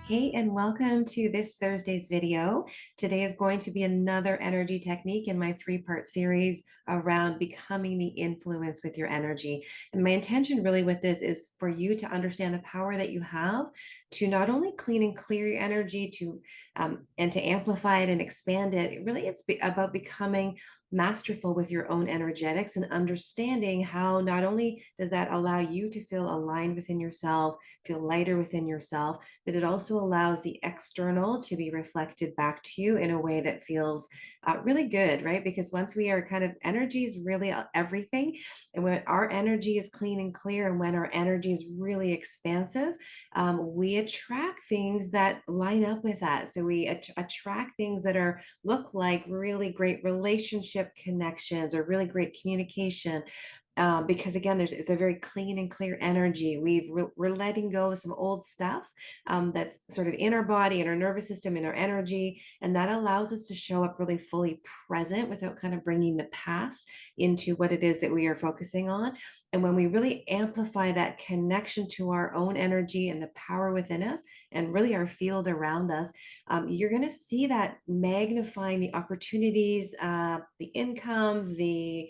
Hey, and welcome to this Thursday's video. Today is going to be another energy technique in my three-part series around becoming the influence with your energy. And my intention really with this is for you to understand the power that you have to not only clean and clear your energy and to amplify it and expand it. Really, it's about becoming masterful with your own energetics and understanding how not only does that allow you to feel aligned within yourself, feel lighter within yourself, but it also allows the external to be reflected back to you in a way that feels really good, right? Because once we are energy is really everything. And when our energy is clean and clear, and when our energy is really expansive, we attract things that line up with that. So we attract things that look like really great relationship connections or really great communication, because again, it's a very clean and clear energy. We're letting go of some old stuff that's sort of in our body, in our nervous system, in our energy, and that allows us to show up really fully present without kind of bringing the past into what it is that we are focusing on. And when we really amplify that connection to our own energy and the power within us, and really our field around us, you're going to see that magnifying the opportunities, the income, the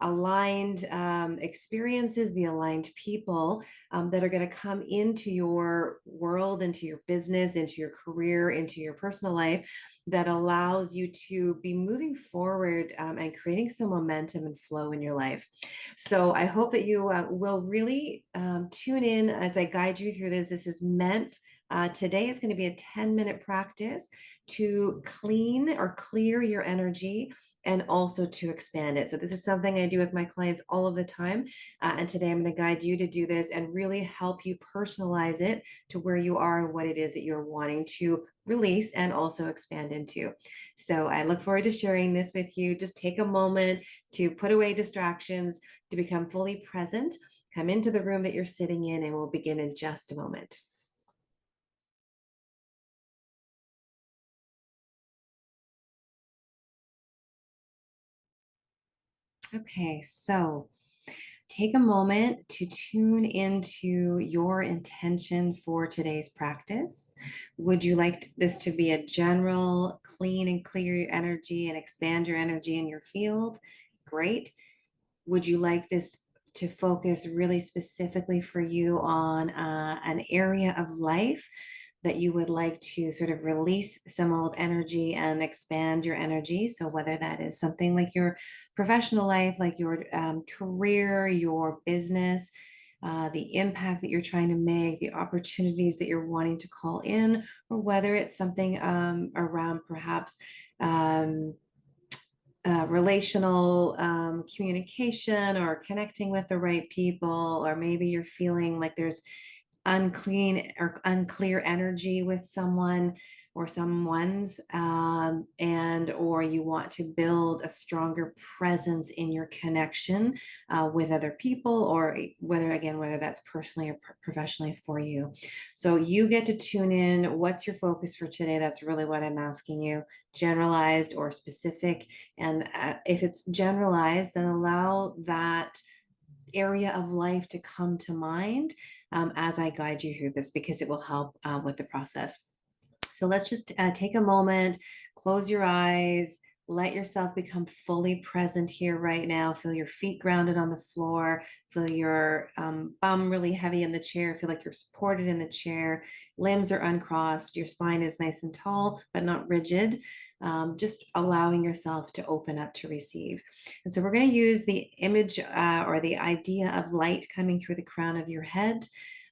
aligned experiences, the aligned people that are going to come into your world, into your business, into your career, into your personal life, that allows you to be moving forward and creating some momentum and flow in your life. So I hope that you will really tune in as I guide you through this. This is meant today it's going to be a 10-minute practice to clean or clear your energy and also to expand it. So this is something I do with my clients all of the time. And today I'm going to guide you to do this and really help you personalize it to where you are and what it is that you're wanting to release and also expand into. So I look forward to sharing this with you. Just take a moment to put away distractions, to become fully present. Come into the room that you're sitting in, and we'll begin in just a moment. Okay, so take a moment to tune into your intention for today's practice. Would you like this to be a general, clean and clear your energy and expand your energy in your field? Great. Would you like this to focus really specifically for you on an area of life that you would like to sort of release some old energy and expand your energy? So whether that is something like your professional life, like your career, your business, the impact that you're trying to make, the opportunities that you're wanting to call in, or whether it's something around perhaps relational communication or connecting with the right people, or maybe you're feeling like there's unclean or unclear energy with someone or someone's, and or you want to build a stronger presence in your connection with other people, or whether that's personally or professionally for you. So you get to tune in. What's your focus for today? That's really what I'm asking you, generalized or specific. And if it's generalized, then allow that area of life to come to mind as I guide you through this, because it will help with the process. So let's just take a moment, close your eyes, let yourself become fully present here right now. Feel your feet grounded on the floor, feel your bum really heavy in the chair, feel like you're supported in the chair, limbs are uncrossed, your spine is nice and tall, but not rigid. Just allowing yourself to open up to receive. And so we're going to use the image or the idea of light coming through the crown of your head.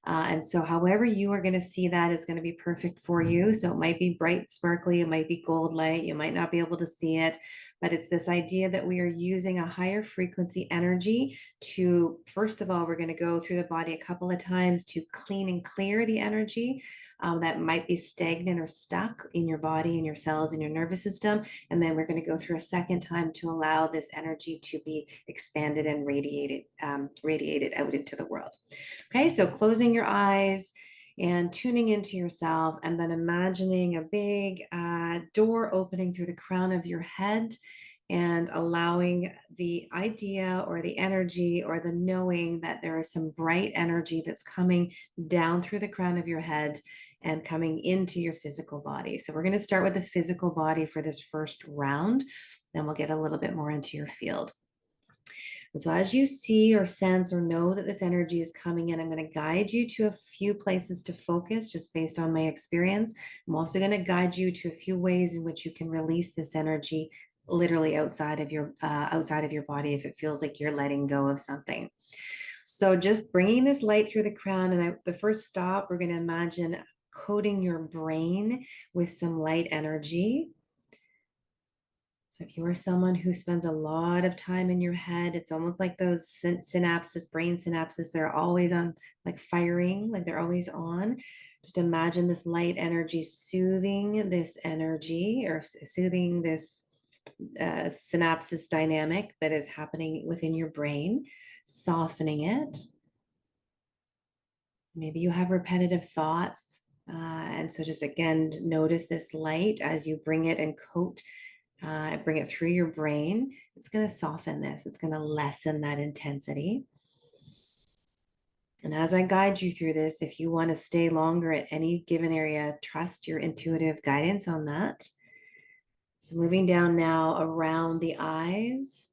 And so however you are going to see that is going to be perfect for you. So it might be bright, sparkly, it might be gold light, you might not be able to see it, but it's this idea that we are using a higher frequency energy to, first of all, we're going to go through the body a couple of times to clean and clear the energy that might be stagnant or stuck in your body, in your cells, in your nervous system. And then we're going to go through a second time to allow this energy to be expanded and radiated out into the world. Okay, so closing your eyes and tuning into yourself, and then imagining a big door opening through the crown of your head, and allowing the idea or the energy or the knowing that there is some bright energy that's coming down through the crown of your head and coming into your physical body. So we're going to start with the physical body for this first round. Then we'll get a little bit more into your field. And so as you see or sense or know that this energy is coming in, I'm going to guide you to a few places to focus just based on my experience. I'm also going to guide you to a few ways in which you can release this energy literally outside of your body if it feels like you're letting go of something. So just bringing this light through the crown, and the first stop, we're going to imagine coating your brain with some light energy. So if you are someone who spends a lot of time in your head, it's almost like those synapses, brain synapses, they're always on, like firing, like they're always on. Just imagine this light energy soothing this energy or soothing this synapses dynamic that is happening within your brain, softening it. Maybe you have repetitive thoughts. And so just again, notice this light as you bring it and bring it through your brain. It's going to soften this. It's going to lessen that intensity. And as I guide you through this, if you want to stay longer at any given area, trust your intuitive guidance on that. So moving down now around the eyes,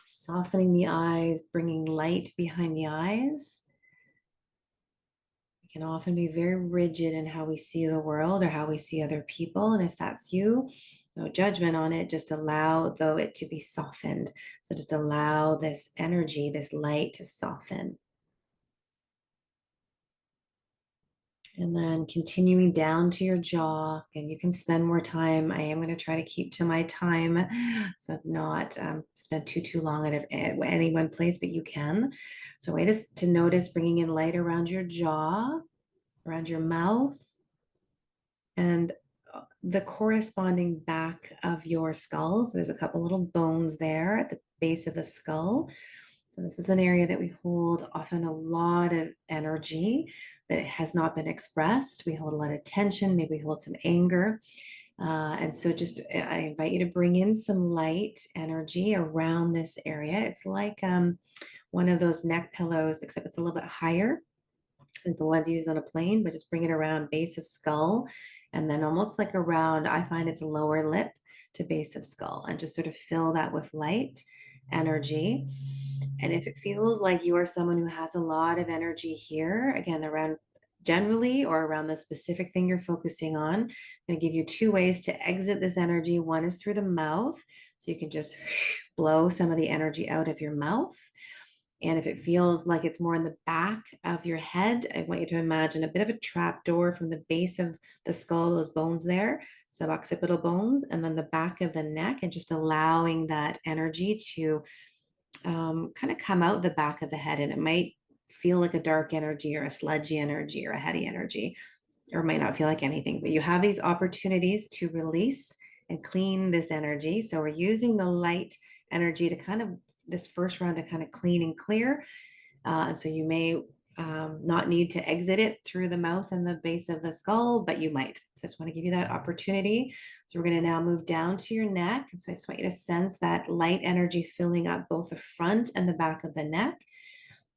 softening the eyes, bringing light behind the eyes. We can often be very rigid in how we see the world or how we see other people. And if that's you, no judgment on it, just allow though it to be softened. So just allow this energy, this light to soften. And then continuing down to your jaw, and you can spend more time. I am going to try to keep to my time, so not spend too long at any one place, but you can. So way to notice bringing in light around your jaw, around your mouth, and the corresponding back of your skull. So there's a couple little bones there at the base of the skull. So this is an area that we hold often a lot of energy that has not been expressed. We hold a lot of tension, maybe we hold some anger. And so just I invite you to bring in some light energy around this area. It's like one of those neck pillows, except it's a little bit higher like the ones used on a plane, but just bring it around base of skull and then almost like around, I find it's lower lip to base of skull, and just sort of fill that with light energy. And if it feels like you are someone who has a lot of energy here, again, around generally or around the specific thing you're focusing on, I'm going to give you two ways to exit this energy. One is through the mouth. So you can just blow some of the energy out of your mouth. And if it feels like it's more in the back of your head, I want you to imagine a bit of a trap door from the base of the skull, those bones there, suboccipital bones, and then the back of the neck, and just allowing that energy to kind of come out the back of the head. And it might feel like a dark energy or a sludgy energy or a heavy energy, or it might not feel like anything, but you have these opportunities to release and clean this energy. So we're using the light energy to kind of this first round to kind of clean and clear. And so you may not need to exit it through the mouth and the base of the skull, but you might. So I just want to give you that opportunity. So we're going to now move down to your neck. And so I just want you to sense that light energy filling up both the front and the back of the neck.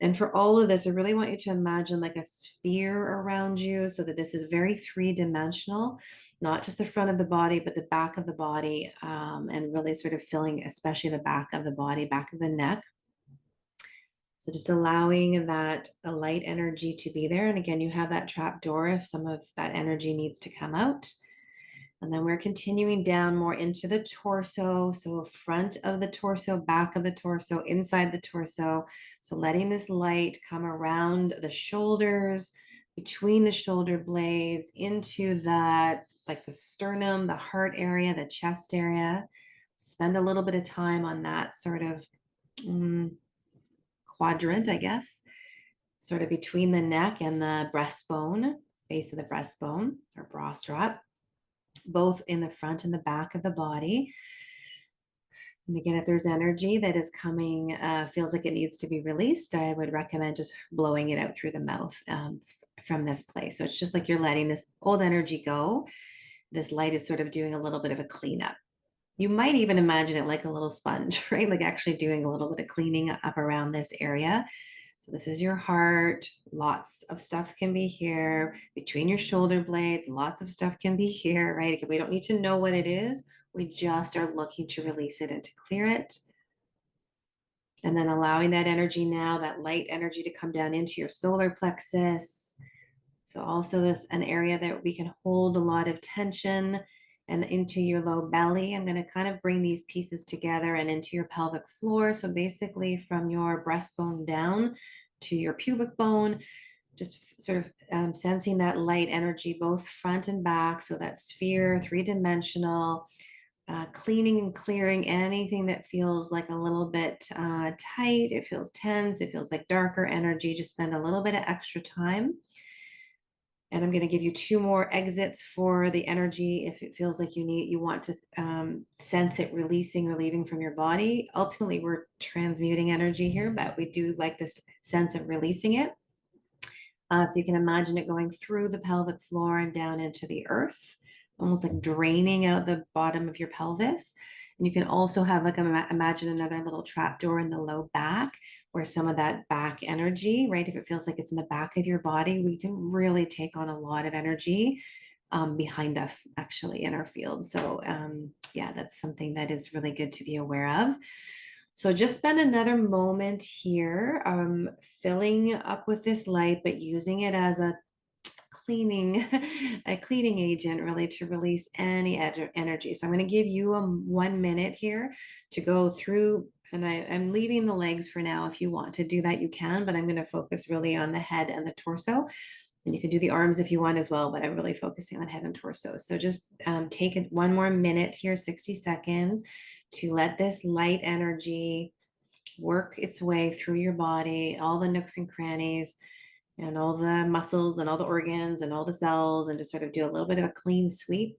And for all of this, I really want you to imagine like a sphere around you so that this is very three-dimensional, not just the front of the body, but the back of the body, and really sort of filling, especially the back of the body, back of the neck. So just allowing that light energy to be there. And again, you have that trap door if some of that energy needs to come out. And then we're continuing down more into the torso. So front of the torso, back of the torso, inside the torso. So letting this light come around the shoulders, between the shoulder blades, into that, like the sternum, the heart area, the chest area. Spend a little bit of time on that sort of quadrant, I guess, sort of between the neck and the breastbone, base of the breastbone or bra strap, both in the front and the back of the body. And again, if there's energy that is coming, feels like it needs to be released, I would recommend just blowing it out through the mouth from this place. So it's just like you're letting this old energy go. This light is sort of doing a little bit of a cleanup. You might even imagine it like a little sponge, right? Like actually doing a little bit of cleaning up around this area. So this is your heart. Lots of stuff can be here between your shoulder blades. Lots of stuff can be here, right? We don't need to know what it is. We just are looking to release it and to clear it. And then allowing that energy now, that light energy to come down into your solar plexus. So also this an area that we can hold a lot of tension and into your low belly. I'm going to kind of bring these pieces together and into your pelvic floor. So basically from your breastbone down to your pubic bone, just sort of sensing that light energy both front and back. So that sphere, three-dimensional, cleaning and clearing anything that feels like a little bit tight. It feels tense. It feels like darker energy. Just spend a little bit of extra time. And I'm going to give you two more exits for the energy if it feels like you want to sense it releasing or leaving from your body. Ultimately, we're transmuting energy here, but we do like this sense of releasing it. So you can imagine it going through the pelvic floor and down into the earth, almost like draining out the bottom of your pelvis. And you can also have like imagine another little trap door in the low back where some of that back energy, right? If it feels like it's in the back of your body, we can really take on a lot of energy behind us actually in our field. So yeah, that's something that is really good to be aware of. So just spend another moment here, filling up with this light, but using it as a cleaning, a cleaning agent really to release any energy. So I'm going to give you 1 minute here to go through, and I'm leaving the legs for now. If you want to do that, you can, but I'm going to focus really on the head and the torso. And you can do the arms if you want as well, but I'm really focusing on head and torso. So just take it 1 more minute here, 60 seconds, to let this light energy work its way through your body, all the nooks and crannies, and all the muscles and all the organs and all the cells, and just sort of do a little bit of a clean sweep.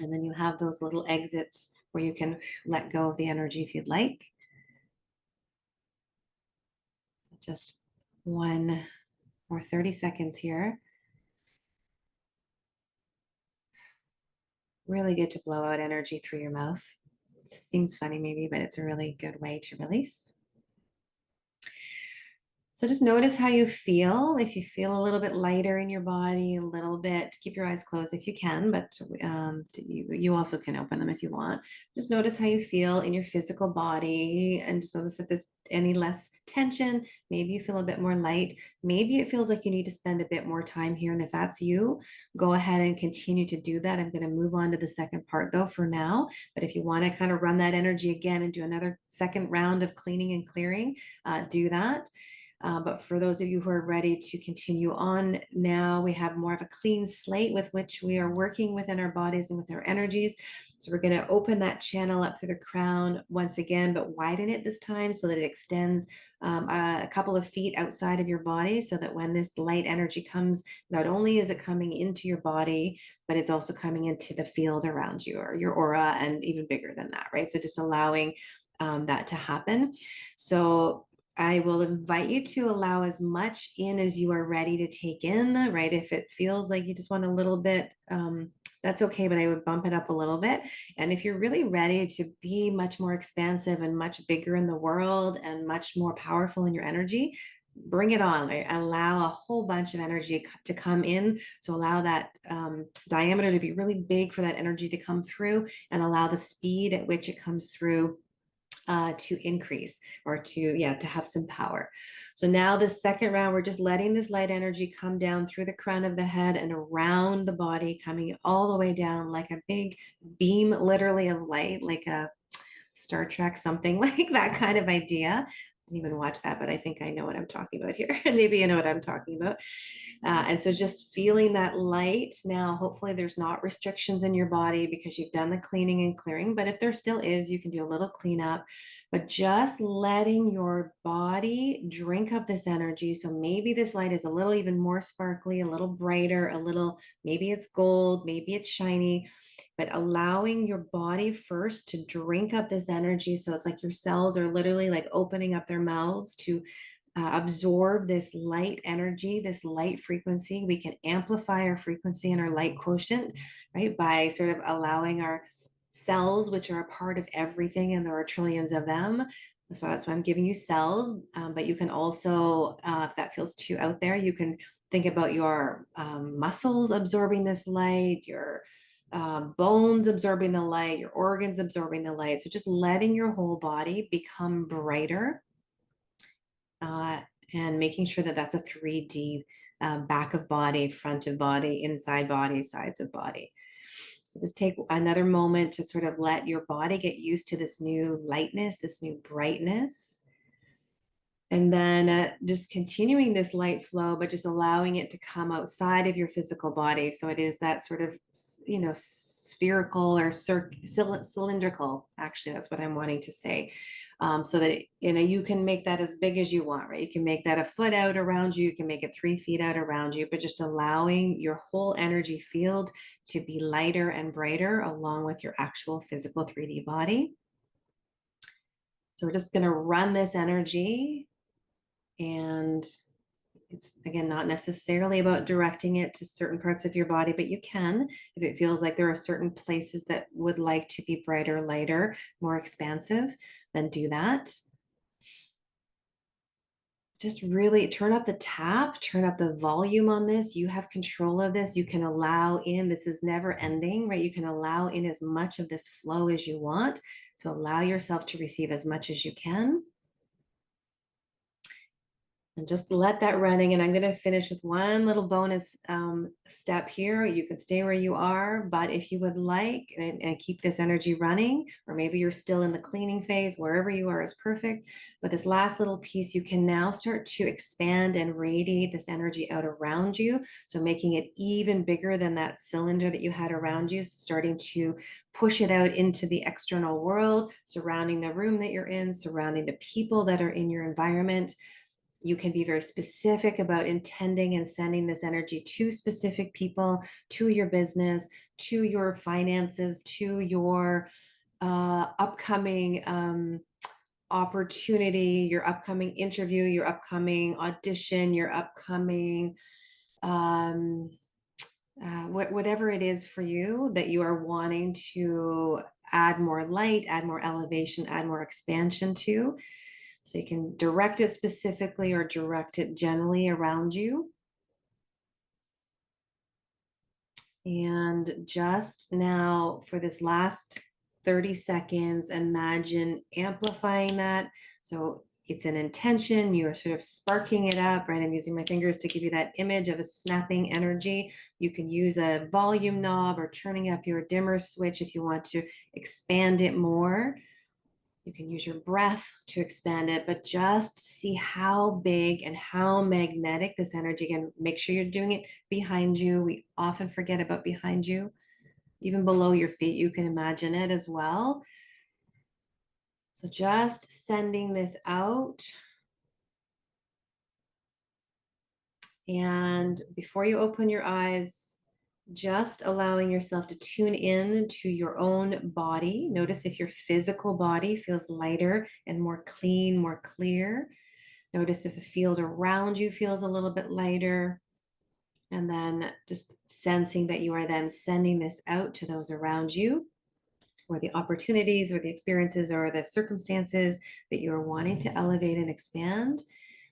And then you have those little exits where you can let go of the energy if you'd like. Just 1 or 30 seconds here. Really good to blow out energy through your mouth. It seems funny maybe, but it's a really good way to release. So just notice how you feel. If you feel a little bit lighter in your body, a little bit, keep your eyes closed if you can, but you also can open them if you want. Just notice how you feel in your physical body and just notice if there's any less tension. Maybe you feel a bit more light. Maybe it feels like you need to spend a bit more time here. And if that's you, go ahead and continue to do that. I'm going to move on to the second part though for now. But if you want to kind of run that energy again and do another second round of cleaning and clearing, do that. But for those of you who are ready to continue on now, we have more of a clean slate with which we are working within our bodies and with our energies. So we're going to open that channel up through the crown once again, but widen it this time so that it extends a couple of feet outside of your body, so that when this light energy comes, not only is it coming into your body, but it's also coming into the field around you or your aura, and even bigger than that, right? So just allowing that to happen. So I will invite you to allow as much in as you are ready to take in, right? If it feels like you just want a little bit, that's okay, but I would bump it up a little bit. And if you're really ready to be much more expansive and much bigger in the world and much more powerful in your energy, bring it on. Right? Allow a whole bunch of energy to come in. So allow that diameter to be really big for that energy to come through, and allow the speed at which it comes through to increase, or to have some power. So now the second round, we're just letting this light energy come down through the crown of the head and around the body, coming all the way down like a big beam, literally, of light, like a Star Trek, something like that kind of idea. I didn't even watch that, but I think I know what I'm talking about here. And maybe you know what I'm talking about. And so just feeling that light. Now, hopefully there's not restrictions in your body because you've done the cleaning and clearing, but if there still is, you can do a little cleanup, but just letting your body drink up this energy. So maybe this light is a little even more sparkly, a little brighter, a little, maybe it's gold, maybe it's shiny, but allowing your body first to drink up this energy. So it's like your cells are literally like opening up their mouths to absorb this light energy, this light frequency. We can amplify our frequency and our light quotient, right? By sort of allowing our cells, which are a part of everything, and there are trillions of them, So that's why I'm giving you cells. But you can also, if that feels too out there, you can think about your muscles absorbing this light, your bones absorbing the light, your organs absorbing the light. So just letting your whole body become brighter, uh, and making sure that that's a 3D, back of body, front of body, inside body, sides of body. So just take another moment to sort of let your body get used to this new lightness, this new brightness. And then just continuing this light flow, but just allowing it to come outside of your physical body. So it is that sort of, spherical or cylindrical. Actually, that's what I'm wanting to say. So that you can make that as big as you want, right? You can make that a foot out around you. You can make it 3 feet out around you, but just allowing your whole energy field to be lighter and brighter along with your actual physical 3D body. So we're just going to run this energy. And it's, again, not necessarily about directing it to certain parts of your body, but you can, if it feels like there are certain places that would like to be brighter, lighter, more expansive, then do that. Just really turn up the tap, turn up the volume on this. You have control of this. You can allow in, this is never ending, right? You can allow in as much of this flow as you want. So allow yourself to receive as much as you can. And just let that running. And I'm going to finish with one little bonus step here. You can stay where you are, but if you would like, and keep this energy running, or maybe you're still in the cleaning phase, wherever you are is perfect. But this last little piece, you can now start to expand and radiate this energy out around you. So making it even bigger than that cylinder that you had around you. So starting to push it out into the external world, surrounding the room that you're in, surrounding the people that are in your environment. You can be very specific about intending and sending this energy to specific people, to your business, to your finances, to your upcoming opportunity, your upcoming interview, your upcoming audition, your upcoming whatever it is for you that you are wanting to add more light, add more elevation, add more expansion to. So you can direct it specifically or direct it generally around you. And just now, for this last 30 seconds, imagine amplifying that. So it's an intention, you're sort of sparking it up, right? I'm using my fingers to give you that image of a snapping energy. You can use a volume knob or turning up your dimmer switch if you want to expand it more. You can use your breath to expand it, but just see how big and how magnetic this energy can. Make sure you're doing it behind you. We often forget about behind you. Even below your feet, you can imagine it as well. So just sending this out. And before you open your eyes, just allowing yourself to tune in to your own body. Notice if your physical body feels lighter and more clean, more clear. Notice if the field around you feels a little bit lighter. And then just sensing that you are then sending this out to those around you, or the opportunities or the experiences or the circumstances that you're wanting to elevate and expand.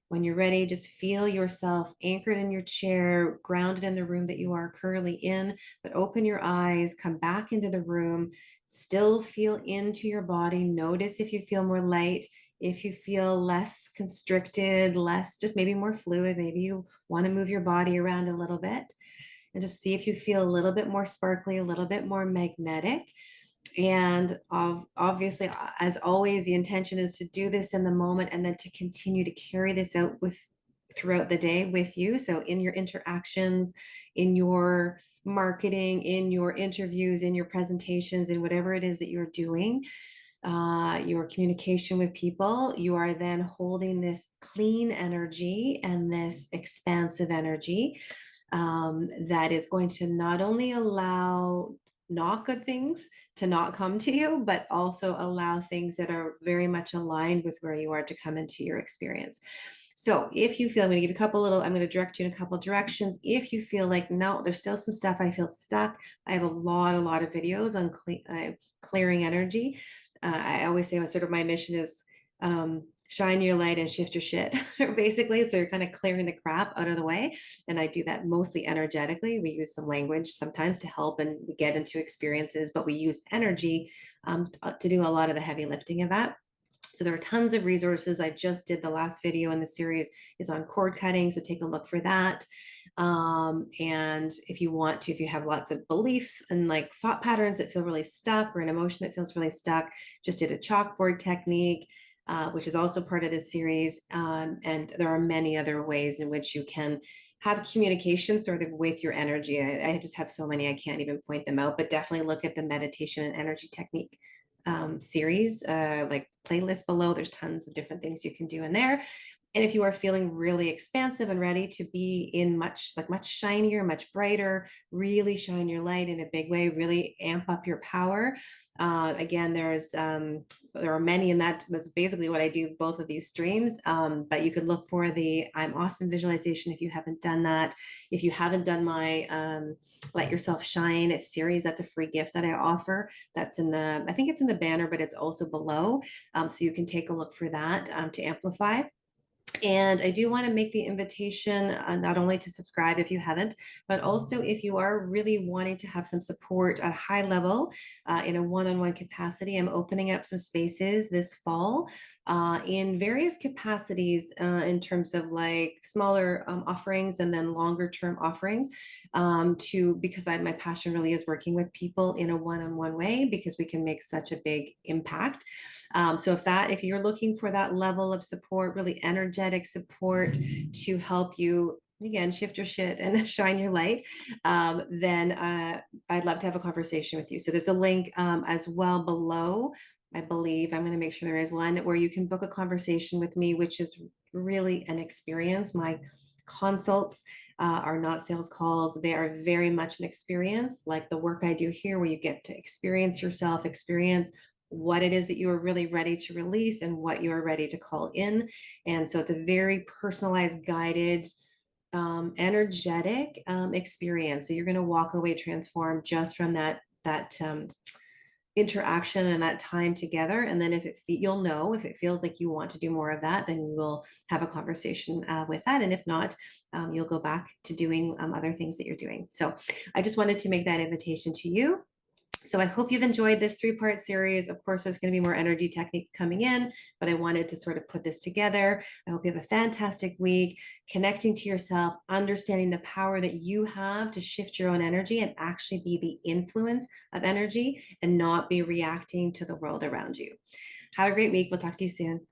When you're ready, just feel yourself anchored in your chair, grounded in the room that you are currently in, but open your eyes, come back into the room, still feel into your body. Notice if you feel more light, if you feel less constricted, less, just maybe more fluid. Maybe you want to move your body around a little bit, and just see if you feel a little bit more sparkly, a little bit more magnetic. And obviously, as always, the intention is to do this in the moment and then to continue to carry this out with throughout the day with you. So in your interactions, in your marketing, in your interviews, in your presentations, in whatever it is that you're doing, your communication with people, you are then holding this clean energy and this expansive energy, that is going to not only allow not good things to not come to you, but also allow things that are very much aligned with where you are to come into your experience. So if you feel, I'm going to give you I'm going to direct you in a couple directions. If you feel like, no, there's still some stuff I feel stuck, I have a lot of videos on clearing energy. I always say sort of my mission is shine your light and shift your shit, basically. So you're kind of clearing the crap out of the way. And I do that mostly energetically. We use some language sometimes to help and we get into experiences, but we use energy to do a lot of the heavy lifting of that. So there are tons of resources. I just did the last video in the series is on cord cutting. So take a look for that. And if you want to, if you have lots of beliefs and like thought patterns that feel really stuck or an emotion that feels really stuck, just did a chalkboard technique, which is also part of this series. And there are many other ways in which you can have communication sort of with your energy. I just have so many, I can't even point them out, but definitely look at the meditation and energy technique series, like playlist below. There's tons of different things you can do in there. And if you are feeling really expansive and ready to be in much shinier, much brighter, really shine your light in a big way, really amp up your power. Again, there are many in that. That's basically what I do, both of these streams. But you could look for the I'm Awesome visualization if you haven't done that. If you haven't done my Let Yourself Shine series, that's a free gift that I offer. That's I think it's in the banner, but it's also below. So you can take a look for that to amplify. And I do want to make the invitation not only to subscribe if you haven't, but also if you are really wanting to have some support at a high level in a one-on-one capacity, I'm opening up some spaces this fall in various capacities in terms of like smaller offerings and then longer term offerings because my passion really is working with people in a one-on-one way because we can make such a big impact. So if you're looking for that level of support, really energetic support to help you again shift your shit and shine your light, then I'd love to have a conversation with you. So there's a link as well below. I believe I'm going to make sure there is one where you can book a conversation with me, which is really an experience. My consults are not sales calls. They are very much an experience, like the work I do here, where you get to experience yourself, experience what it is that you are really ready to release and what you are ready to call in. And so it's a very personalized, guided, energetic experience. So you're going to walk away transformed just from that interaction and that time together. And then you'll know if it feels like you want to do more of that, then you will have a conversation with that. And if not, you'll go back to doing other things that you're doing. So I just wanted to make that invitation to you. So I hope you've enjoyed this 3-part series. Of course, there's going to be more energy techniques coming in, but I wanted to sort of put this together. I hope you have a fantastic week, connecting to yourself, understanding the power that you have to shift your own energy and actually be the influence of energy and not be reacting to the world around you. Have a great week. We'll talk to you soon.